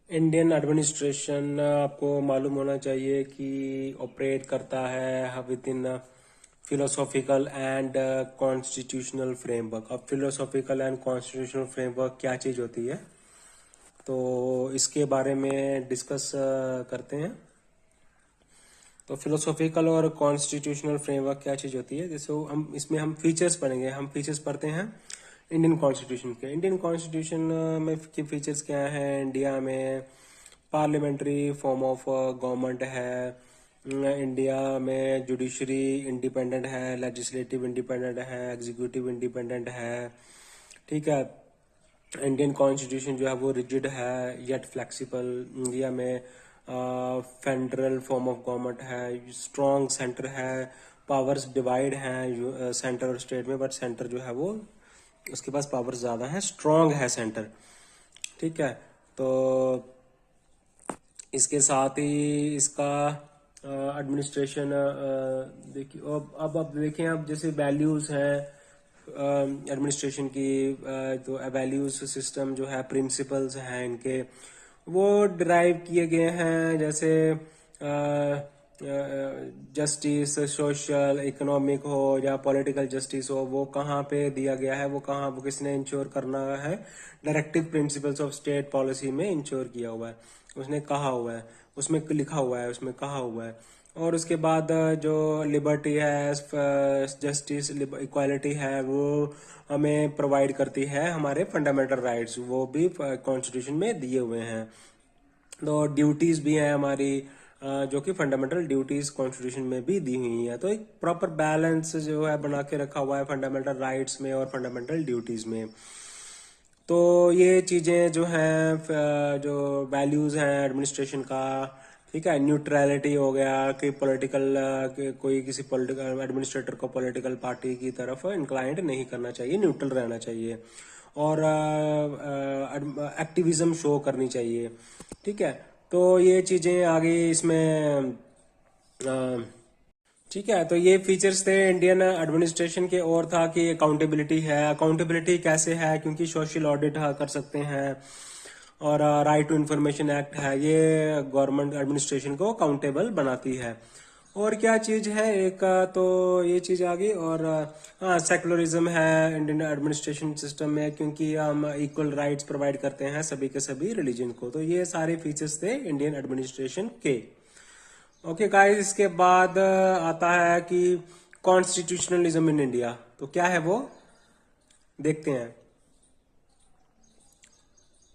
Indian administration आपको मालूम होना चाहिए कि ऑपरेट करता है with in philosophical and constitutional framework. अब फिलोसॉफिकल एंड कॉन्स्टिट्यूशनल फ्रेमवर्क क्या चीज होती है, तो इसके बारे में डिस्कस करते हैं। तो फिलोसॉफिकल और कॉन्स्टिट्यूशनल फ्रेमवर्क क्या चीज होती है, जैसे हम इसमें हम फीचर्स पढ़ेंगे। हम फीचर्स पढ़ते हैं इंडियन कॉन्स्टिट्यूशन के। इंडियन कॉन्स्टिट्यूशन में के फीचर्स क्या हैं? इंडिया में पार्लियामेंट्री फॉर्म ऑफ गवर्नमेंट है। इंडिया में जुडिशरी इंडिपेंडेंट है, लेजिस्लेटिव इंडिपेंडेंट है, एग्जीक्यूटिव इंडिपेंडेंट है। ठीक है। इंडियन कॉन्स्टिट्यूशन जो है वो रिजिड है येट फ्लेक्सिबल। इंडिया में फेडरल फॉर्म ऑफ गवर्नमेंट है, स्ट्रॉन्ग सेंटर है, पावर्स डिवाइड हैं सेंटर और स्टेट में, बट सेंटर जो है वो उसके पास पावर्स ज्यादा है, स्ट्रॉन्ग है सेंटर। ठीक है। तो इसके साथ ही इसका एडमिनिस्ट्रेशन देखिए। अब देखें, अब जैसे वैल्यूज हैं एडमिनिस्ट्रेशन की, तो वैल्यूज सिस्टम जो है, प्रिंसिपल्स हैं इनके, वो डिराइव किए गए हैं। जैसे जस्टिस, सोशल, इकोनॉमिक हो या पॉलिटिकल जस्टिस हो, वो कहाँ पे दिया गया है, वो कहाँ, वो किसने इंश्योर करना है? Directive principles of state policy में इंश्योर किया हुआ है, उसने कहा हुआ है, उसमें लिखा हुआ है, उसमें कहा हुआ है। और उसके बाद जो लिबर्टी है, जस्टिस, इक्वालिटी है, वो हमें प्रोवाइड करती है हमारे फंडामेंटल राइट्स, वो भी कॉन्स्टिट्यूशन में दिए हुए हैं। तो ड्यूटीज भी हैं हमारी, जो कि फंडामेंटल ड्यूटीज कॉन्स्टिट्यूशन में भी दी हुई है। तो एक प्रॉपर बैलेंस जो है बना के रखा हुआ है फंडामेंटल राइट्स में और फंडामेंटल ड्यूटीज में। तो ये चीजें जो हैं, जो वैल्यूज हैं एडमिनिस्ट्रेशन का, ठीक है। न्यूट्रलिटी हो गया कि पॉलिटिकल, कोई किसी पॉलिटिकल एडमिनिस्ट्रेटर को पॉलिटिकल पार्टी की तरफ इंक्लाइंड नहीं करना चाहिए, न्यूट्रल रहना चाहिए। और एक्टिविज्म शो करनी चाहिए। ठीक है। तो ये चीजें आगे इसमें ठीक है। तो ये फीचर्स थे इंडियन एडमिनिस्ट्रेशन के। और था कि अकाउंटेबिलिटी है। अकाउंटेबिलिटी कैसे है? क्योंकि सोशल ऑडिट कर सकते हैं, और राइट टू इंफॉर्मेशन एक्ट है, ये गवर्नमेंट एडमिनिस्ट्रेशन को अकाउंटेबल बनाती है। और क्या चीज है एक, तो ये चीज आ गई। और हाँ, सेकुलरिज्म है इंडियन एडमिनिस्ट्रेशन सिस्टम में, क्योंकि हम इक्वल राइट्स प्रोवाइड करते हैं सभी के सभी रिलीजन को। तो ये सारे फीचर्स थे इंडियन एडमिनिस्ट्रेशन के। ओके गाइस, इसके बाद आता है कि कॉन्स्टिट्यूशनलिज्म इन इंडिया। तो क्या है वो, देखते हैं।